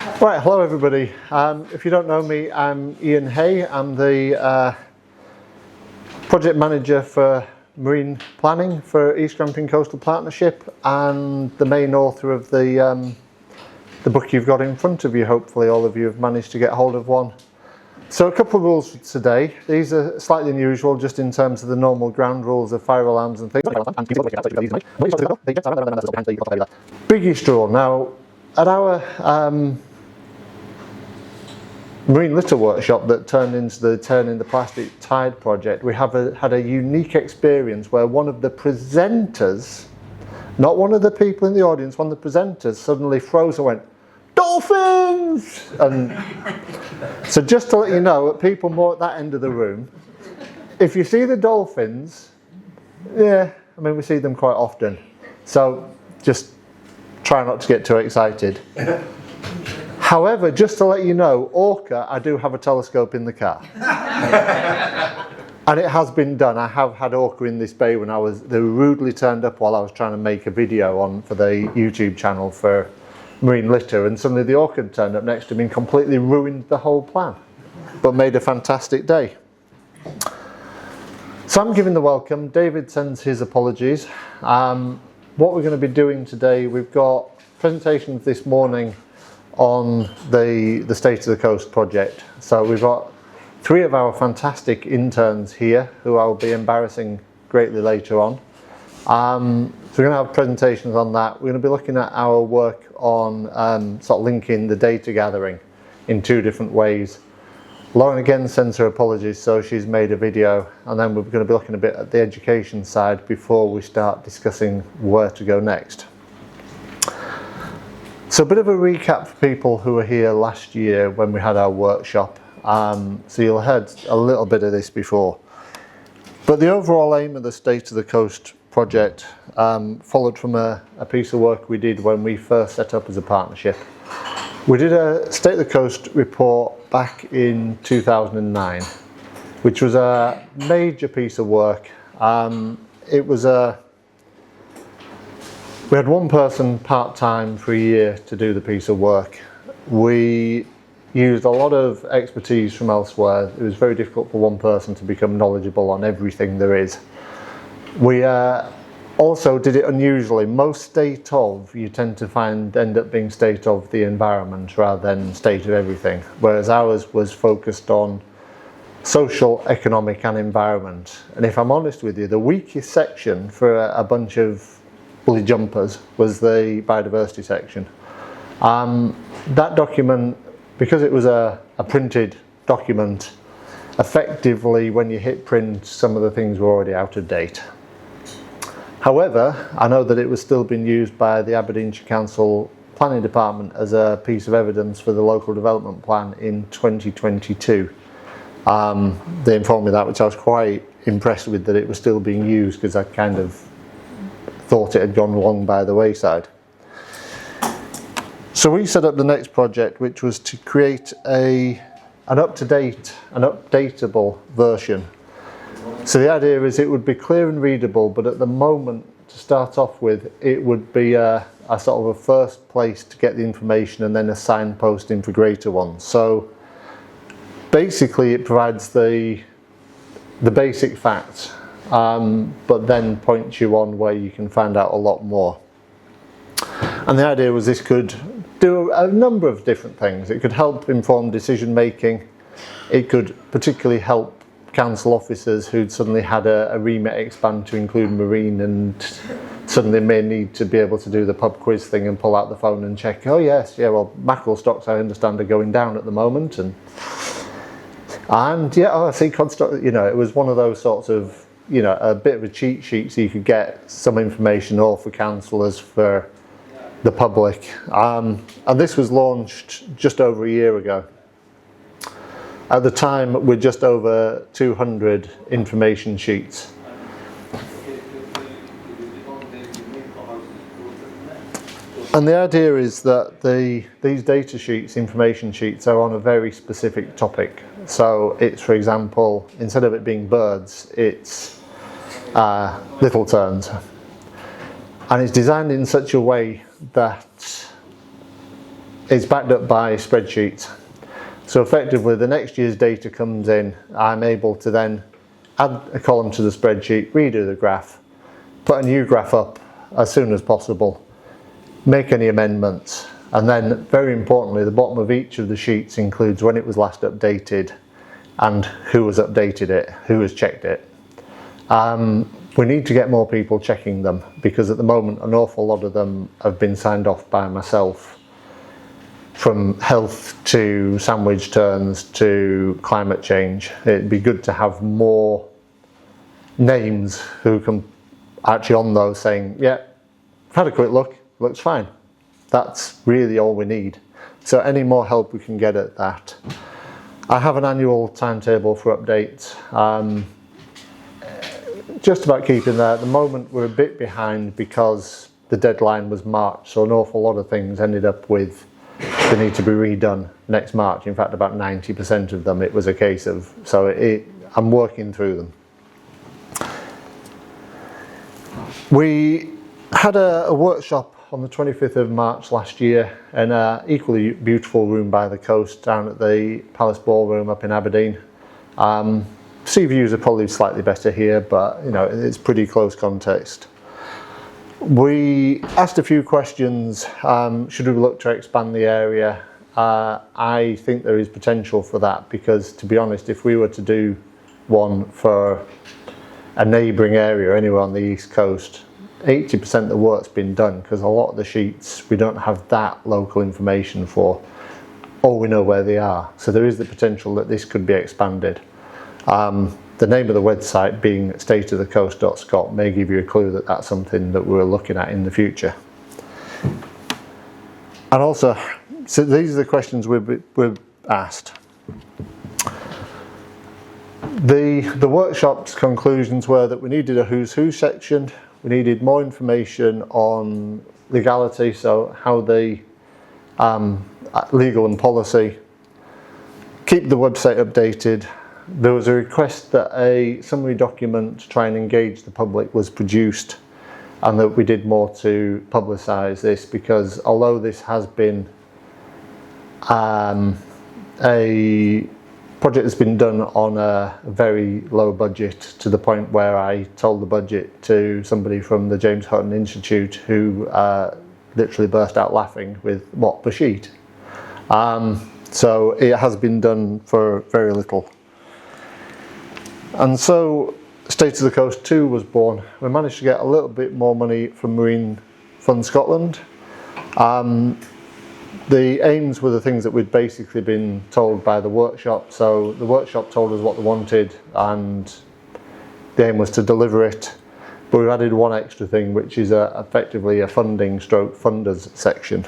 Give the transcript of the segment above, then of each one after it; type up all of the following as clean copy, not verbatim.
Right, hello everybody. If you don't know me, I'm Ian Hay. I'm the project manager for marine planning for East Grampian Coastal Partnership and the main author of the book you've got in front of you. Hopefully all of you have managed to get hold of one. So a couple of rules for today. These are slightly unusual just in terms of the normal ground rules of fire alarms and things. Biggest rule. Now, at our marine litter workshop that turned into the Turning the Plastic Tide project, we had a unique experience where one of the presenters, not one of the people in the audience, one of the presenters suddenly froze and went, "Dolphins!" And so just to let you know, people more at that end of the room, if you see the dolphins, yeah, I mean we see them quite often, so just try not to get too excited. However, just to let you know, orca, I do have a telescope in the car. And it has been done. I have had orca in this bay when they were rudely turned up while I was trying to make a video for the YouTube channel for marine litter, and suddenly the orca turned up next to me and completely ruined the whole plan, but made a fantastic day. So I'm giving the welcome. David sends his apologies. What we're going to be doing today, we've got presentations this morning on the State of the Coast project. So we've got 3 of our fantastic interns here who I'll be embarrassing greatly later on. So we're going to have presentations on that. We're going to be looking at our work on sort of linking the data gathering in 2 different ways. Lauren again sends her apologies, so she's made a video, and then we're going to be looking a bit at the education side before we start discussing where to go next. So a bit of a recap for people who were here last year when we had our workshop. So you'll have heard a little bit of this before. But the overall aim of the State of the Coast project followed from a piece of work we did when we first set up as a partnership. We did a State of the Coast report back in 2009, which was a major piece of work. We had one person part-time for a year to do the piece of work. We used a lot of expertise from elsewhere. It was very difficult for one person to become knowledgeable on everything there is. We also did it unusually. Most state of, you tend to end up being state of the environment rather than state of everything, whereas ours was focused on social, economic and environment. And if I'm honest with you, the weakest section for a bunch of bully jumpers was the biodiversity section. That document, because it was a printed document, effectively when you hit print some of the things were already out of date. However, I know that it was still being used by the Aberdeenshire Council Planning Department as a piece of evidence for the local development plan in 2022. They informed me that, which I was quite impressed with, that it was still being used, because I kind of thought it had gone long by the wayside. So we set up the next project, which was to create an up-to-date, an updatable version. So the idea is it would be clear and readable, but at the moment, to start off with, it would be a sort of a first place to get the information and then a signposting for greater ones. So basically it provides the basic facts, but then points you on where you can find out a lot more. And the idea was this could do a number of different things. It could help inform decision making. It could particularly help council officers who'd suddenly had a remit expand to include marine, and suddenly may need to be able to do the pub quiz thing and pull out the phone and check, oh yes, yeah, well, mackerel stocks I understand are going down at the moment, and yeah, oh, I see cod stock, you know, it was one of those sorts of, you know, a bit of a cheat sheet so you could get some information all for councillors, for the public. And this was launched just over a year ago. At the time, we're just over 200 information sheets. And the idea is that these data sheets, information sheets, are on a very specific topic. So it's, for example, instead of it being birds, it's little terns. And it's designed in such a way that it's backed up by spreadsheets. So effectively, the next year's data comes in, I'm able to then add a column to the spreadsheet, redo the graph, put a new graph up as soon as possible, make any amendments, and then very importantly, the bottom of each of the sheets includes when it was last updated and who has updated it, who has checked it. We need to get more people checking them, because at the moment an awful lot of them have been signed off by myself, from health to sandwich turns to climate change. It'd be good to have more names who can actually on those saying, yeah, I've had a quick look, looks fine. That's really all we need. So any more help we can get at that. I have an annual timetable for updates. Just about keeping there. At the moment we're a bit behind because the deadline was March, so an awful lot of things ended up with they need to be redone next March. In fact, about 90% of them it was a case of, so I'm working through them. We had a workshop on the 25th of March last year in an equally beautiful room by the coast down at the Palace Ballroom up in Aberdeen. Sea views are probably slightly better here, but you know, it's pretty close context. We asked a few questions. Should we look to expand the area? I think there is potential for that, because to be honest, if we were to do one for a neighbouring area anywhere on the east coast, 80% of the work's been done, because a lot of the sheets we don't have that local information for, or we know where they are. So there is the potential that this could be expanded. The name of the website being stateofthecoast.scot may give you a clue that that's something that we're looking at in the future. And also, so these are the questions we've asked. The workshop's conclusions were that we needed a who's who section, we needed more information on legality, so how the legal and policy, keep the website updated. There was a request that a summary document to try and engage the public was produced, and that we did more to publicise this, because although this has been a project that's been done on a very low budget, to the point where I told the budget to somebody from the James Hutton Institute, who literally burst out laughing with, what, per sheet? So it has been done for very little. And so State of the Coast 2 was born. We managed to get a little bit more money from Marine Fund Scotland. The aims were the things that we'd basically been told by the workshop. So the workshop told us what they wanted, and the aim was to deliver it. But we've added one extra thing, which is effectively a funding stroke funders section.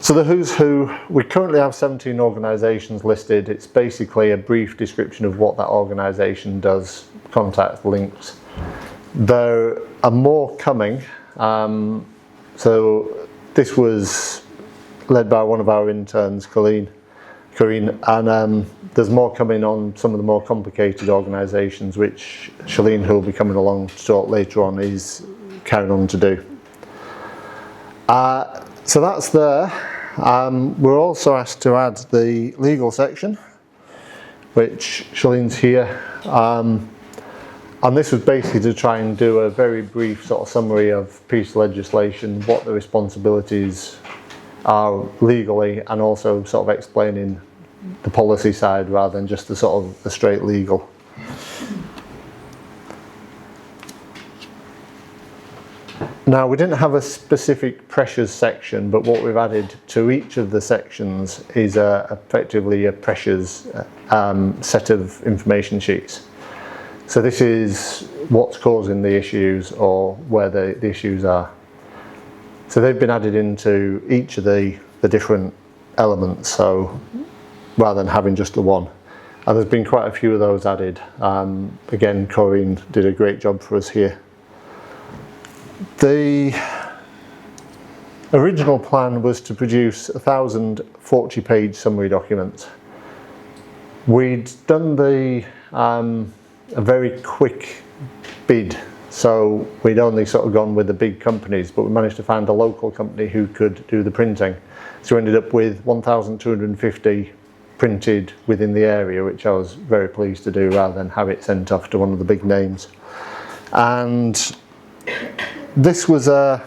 So the who's who, we currently have 17 organisations listed. It's basically a brief description of what that organisation does, contact links. There are more coming. So this was led by one of our interns, Corinne, and there's more coming on some of the more complicated organisations, which Shalene, who will be coming along to talk later on, is carrying on to do. So that's there. We're also asked to add the legal section, which Shalene's here. And this was basically to try and do a very brief sort of summary of piece of legislation, what the responsibilities are legally, and also sort of explaining the policy side rather than just the sort of the straight legal. Now, we didn't have a specific pressures section, but what we've added to each of the sections is effectively a pressures set of information sheets. So this is what's causing the issues, or where the issues are. So they've been added into each of the different elements, so rather than having just the one. And there's been quite a few of those added. Again, Corinne did a great job for us here. The original plan was to produce 1,000 40-page summary documents. We'd done a very quick bid, So we'd only sort of gone with the big companies, but we managed to find a local company who could do the printing. So we ended up with 1,250 printed within the area, which I was very pleased to do rather than have it sent off to one of the big names. And this was the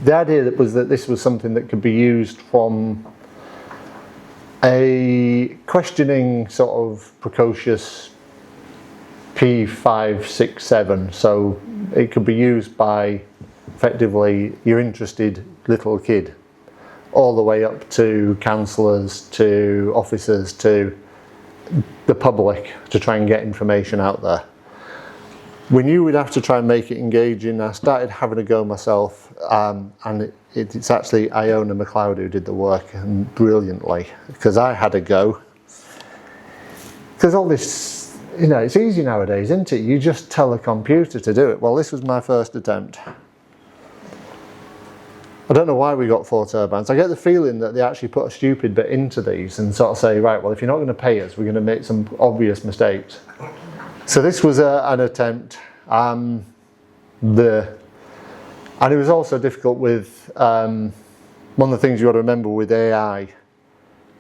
idea was that this was something that could be used from a questioning sort of precocious P5, 6, 7. So it could be used by effectively your interested little kid, all the way up to counsellors, to officers, to the public, to try and get information out there. We knew we'd have to try and make it engaging. I started having a go myself, and it's actually Iona McLeod who did the work, and brilliantly, because I had a go. Because all this, you know, it's easy nowadays, isn't it? You just tell a computer to do it. Well, this was my first attempt. I don't know why we got 4 turbines. I get the feeling that they actually put a stupid bit into these and sort of say, right, well, if you're not going to pay us, we're going to make some obvious mistakes. So this was an attempt. And it was also difficult with, one of the things you got to remember with AI,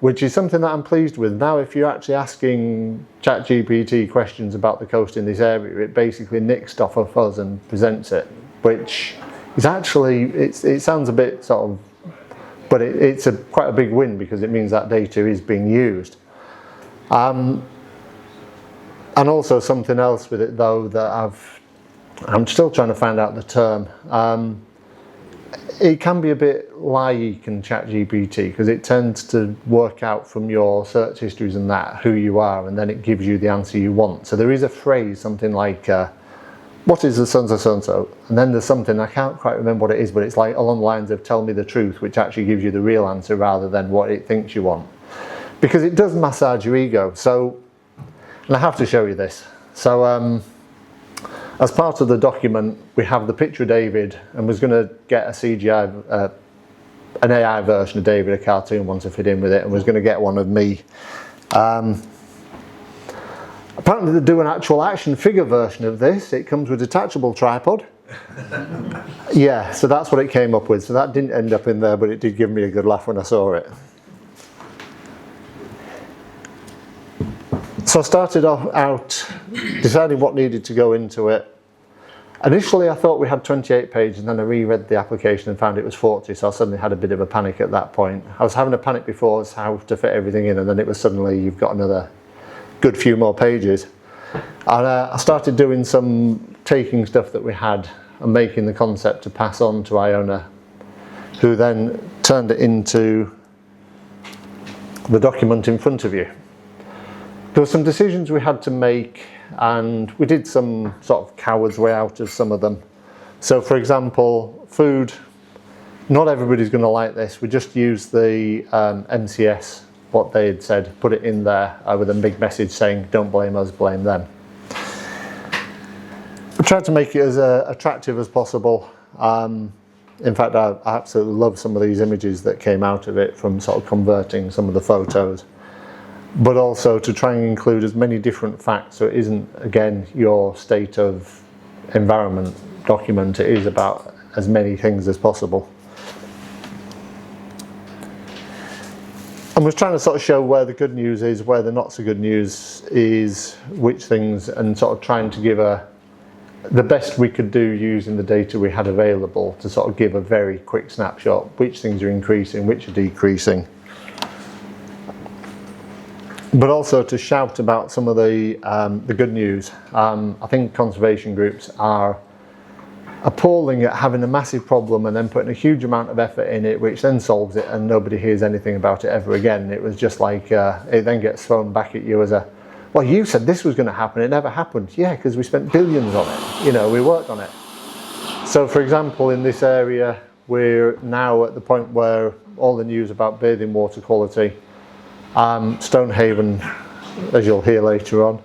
which is something that I'm pleased with. Now, if you're actually asking ChatGPT questions about the coast in this area, it basically nicks stuff off us and presents it, which is actually, it sounds a bit sort of, but it's quite a big win because it means that data is being used. And also something else with it though that I'm still trying to find out the term. It can be a bit like in ChatGPT because it tends to work out from your search histories and that who you are, and then it gives you the answer you want. So there is a phrase, something like, what is the so-and-so? And then there's something, I can't quite remember what it is, but it's like along the lines of tell me the truth, which actually gives you the real answer rather than what it thinks you want. Because it does massage your ego. So, and I have to show you this. So as part of the document, we have the picture of David, and was going to get a CGI, an AI version of David, a cartoon one to fit in with it, and was going to get one of me. Apparently they do an actual action figure version of this. It comes with a detachable tripod. Yeah, so that's what it came up with. So that didn't end up in there, but it did give me a good laugh when I saw it. So I started out deciding what needed to go into it. Initially I thought we had 28 pages, and then I reread the application and found it was 40, so I suddenly had a bit of a panic at that point. I was having a panic before as how to fit everything in, and then it was suddenly you've got another good few more pages. And I started doing taking stuff that we had and making the concept to pass on to Iona, who then turned it into the document in front of you. There were some decisions we had to make, and we did some sort of coward's way out of some of them. So for example, food, not everybody's going to like this. We just used the MCS, what they had said, put it in there with a big message saying don't blame us, blame them. We tried to make it as attractive as possible. In fact, I absolutely love some of these images that came out of it from sort of converting some of the photos, but also to try and include as many different facts so it isn't, again, your state of environment document. It is about as many things as possible. And we're trying to sort of show where the good news is, where the not so good news is, which things, and sort of trying to give the best we could do using the data we had available to sort of give a very quick snapshot, which things are increasing, which are decreasing. But also to shout about some of the good news. I think conservation groups are appalling at having a massive problem and then putting a huge amount of effort in it, which then solves it and nobody hears anything about it ever again. It was just like, it then gets thrown back at you as well, you said this was going to happen, it never happened. Yeah, because we spent billions on it, you know, we worked on it. So for example, in this area, we're now at the point where all the news about bathing water quality, Stonehaven, as you'll hear later on,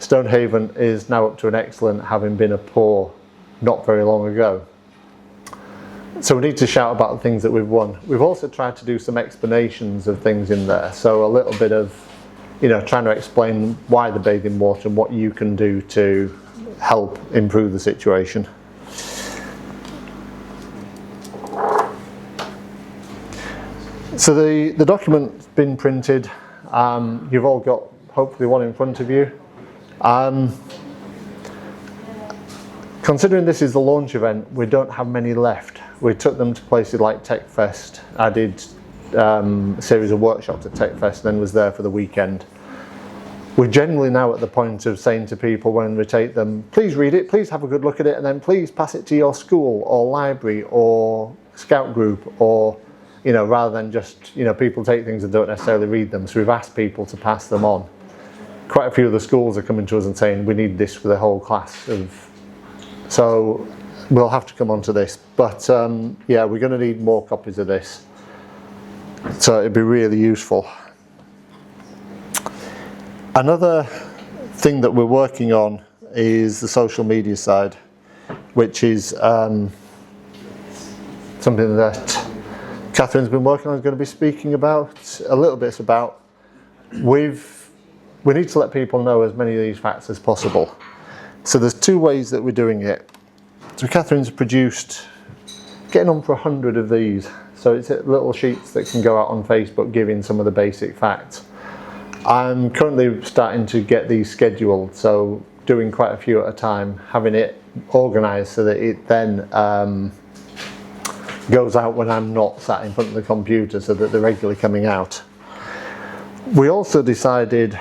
Stonehaven is now up to an excellent, having been a poor not very long ago. So we need to shout about the things that we've won. We've also tried to do some explanations of things in there. So a little bit of, you know, trying to explain why the bathing water and what you can do to help improve the situation. So the document's been printed. You've all got hopefully one in front of you. Considering this is the launch event, we don't have many left. We took them to places like TechFest. I did a series of workshops at TechFest, then was there for the weekend. We're generally now at the point of saying to people when we take them, please read it, please have a good look at it, and then please pass it to your school or library or scout group, or rather than just, people take things and don't necessarily read them. So we've asked people to pass them on. Quite a few of the schools are coming to us and saying, we need this for the whole class. So we'll have to come on to this. But yeah, we're going to need more copies of this. So it'd be really useful. Another thing that we're working on is the social media side, which is something that Catherine's been working on, is going to be speaking about a little bit about. We need to let people know as many of these facts as possible. So there's two ways that we're doing it. So Catherine's produced, getting on for 100 of these. So it's little sheets that can go out on Facebook giving some of the basic facts. I'm currently starting to get these scheduled, so doing quite a few at a time, having it organised so that it then goes out when I'm not sat in front of the computer, so that they're regularly coming out. We also decided,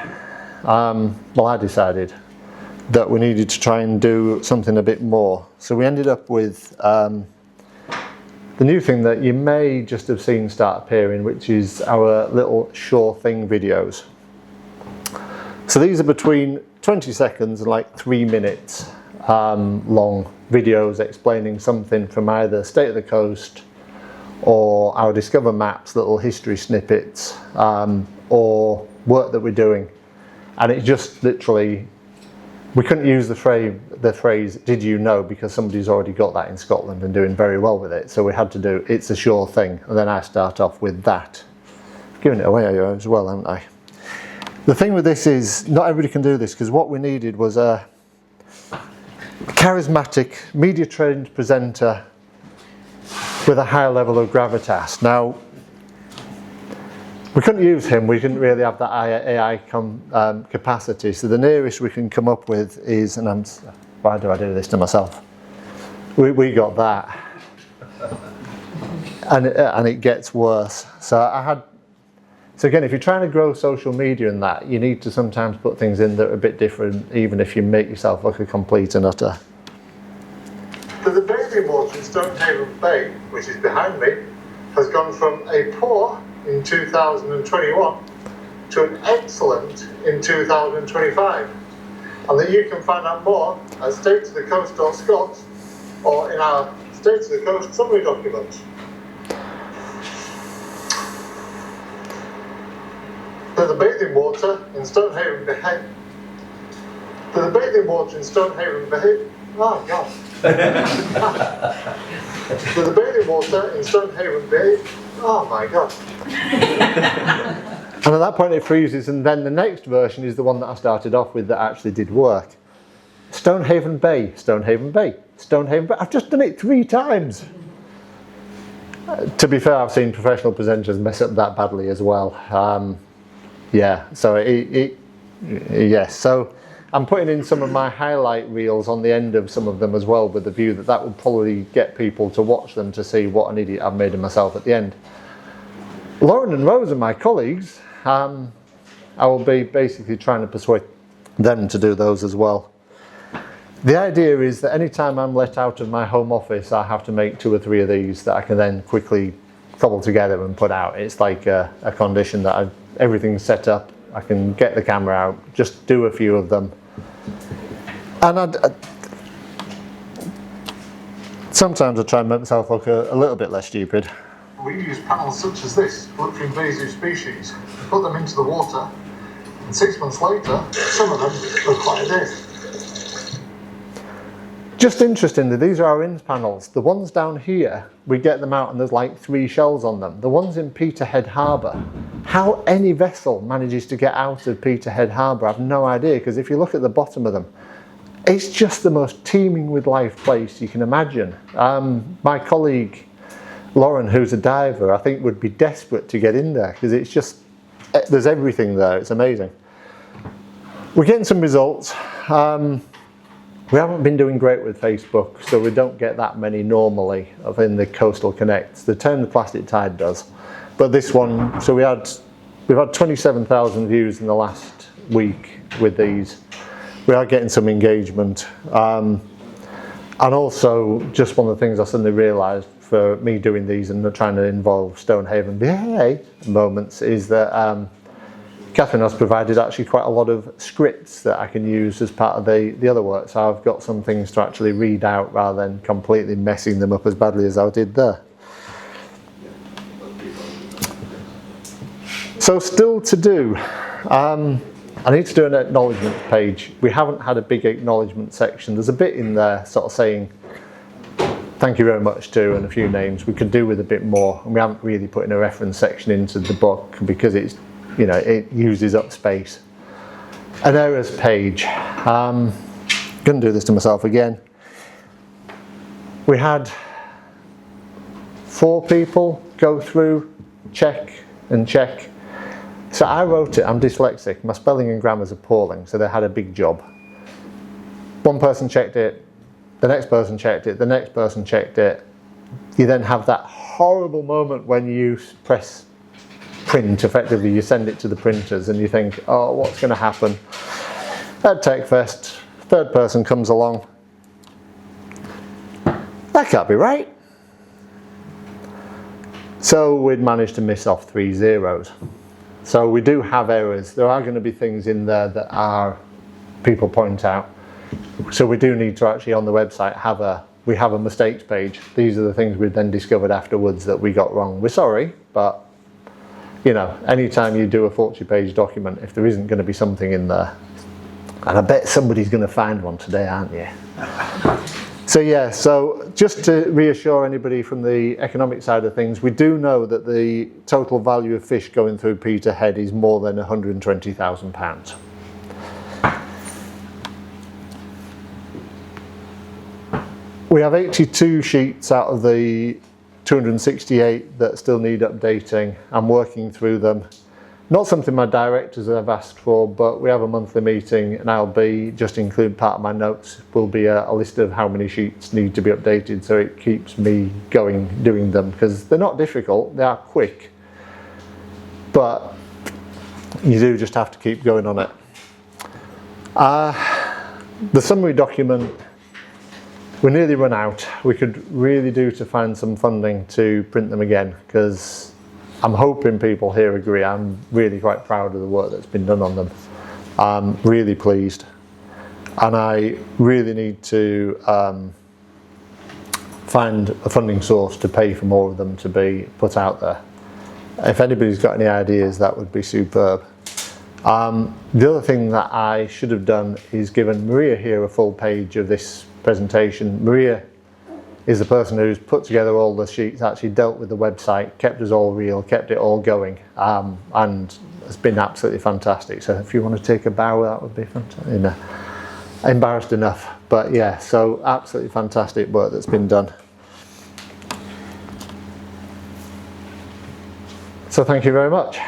I decided that we needed to try and do something a bit more. So we ended up with the new thing that you may just have seen start appearing, which is our little sure thing videos. So these are between 20 seconds and like 3 minutes long videos explaining something from either State of the Coast or our Discover Maps, little history snippets, or work that we're doing. And it's just literally, we couldn't use the phrase did you know, because somebody's already got that in Scotland and doing very well with it. So we had to do it's a sure thing, and then I start off with that. Giving it away as well, haven't I? The thing with this is not everybody can do this, because what we needed was a charismatic, media trained presenter with a high level of gravitas. Now, we couldn't use him, we didn't really have that AI capacity, so the nearest we can come up with is, and why do I do this to myself? We got that. And it gets worse. So again, if you're trying to grow social media and that, you need to sometimes put things in that are a bit different, even if you make yourself look a complete and utter. So the bathing water in Stonehaven Bay, which is behind me, has gone from a poor in 2021 to an excellent in 2025. And that you can find out more at statesofthecoast.scot or in our States of the Coast summary document. So the bathing water in Stonehaven Bay. So the bathing water in Stonehaven Bay. Oh God. So the bathing water in Stonehaven Bay. Oh my God. And at that point it freezes, and then the next version is the one that I started off with that actually did work. Stonehaven Bay, Stonehaven Bay, Stonehaven Bay. I've just done it 3 times. To be fair, I've seen professional presenters mess up that badly as well. Yeah, so yes. So I'm putting in some of my highlight reels on the end of some of them as well, with the view that would probably get people to watch them to see what an idiot I've made of myself at the end. Lauren and Rose are my colleagues. I will be basically trying to persuade them to do those as well. The idea is that anytime I'm let out of my home office, I have to make 2 or 3 of these that I can then quickly cobble together and put out. It's like a condition that everything's set up. I can get the camera out, just do a few of them. And sometimes I try and make myself look a little bit less stupid. We use panels such as this to look for invasive species, put them into the water, and 6 months later, some of them look like this. Just interestingly, these are our INS panels. The ones down here, we get them out and there's like 3 shells on them. The ones in Peterhead Harbour, how any vessel manages to get out of Peterhead Harbour, I've no idea, because if you look at the bottom of them, it's just the most teeming with life place you can imagine. My colleague Lauren, who's a diver, I think would be desperate to get in there because it's just, there's everything there. It's amazing. We're getting some results. We haven't been doing great with Facebook, so we don't get that many normally in the Coastal Connects. The Turn the Plastic Tide does, but this one, so we've had 27,000 views in the last week with these. We are getting some engagement, and also just one of the things I suddenly realised for me doing these and trying to involve Stonehaven moments is that Catherine has provided actually quite a lot of scripts that I can use as part of the other work, so I've got some things to actually read out rather than completely messing them up as badly as I did there. So still to do. I need to do an acknowledgement page. We haven't had a big acknowledgement section. There's a bit in there sort of saying thank you very much to and a few names. We could do with a bit more, and we haven't really put in a reference section into the book because it's, you know, it uses up space. An errors page. Gonna do this to myself again. We had 4 people go through, check and check. So I wrote it, I'm dyslexic, my spelling and grammar is appalling, so they had a big job. One person checked it, the next person checked it, the next person checked it. You then have that horrible moment when you press print, effectively you send it to the printers and you think, oh, what's going to happen? At TechFest, third person comes along. That can't be right. So we'd managed to miss off 3 zeros. So we do have errors. There are going to be things in there that people point out. So we do need to actually on the website have a mistakes page. These are the things we then discovered afterwards that we got wrong. We're sorry, but you know, anytime you do a 40-page document, if there isn't going to be something in there, and I bet somebody's going to find one today, aren't you? So yeah, so just to reassure anybody from the economic side of things, we do know that the total value of fish going through Peterhead is more than £120,000. We have 82 sheets out of the 268 that still need updating. I'm working through them. Not something my directors have asked for, but we have a monthly meeting and I'll be, just include part of my notes, will be a list of how many sheets need to be updated, so it keeps me going doing them, because they're not difficult, they are quick, but you do just have to keep going on it. The summary document, we're nearly run out. We could really do to find some funding to print them again, because I'm hoping people here agree. I'm really quite proud of the work that's been done on them. I'm really pleased, and I really need to find a funding source to pay for more of them to be put out there. If anybody's got any ideas, that would be superb. The other thing that I should have done is given Maria here a full page of this presentation. Maria is the person who's put together all the sheets, actually dealt with the website, kept us all real, kept it all going, and it's been absolutely fantastic. So if you want to take a bow, that would be fantastic. You know, embarrassed enough, but yeah, so absolutely fantastic work that's been done. So thank you very much.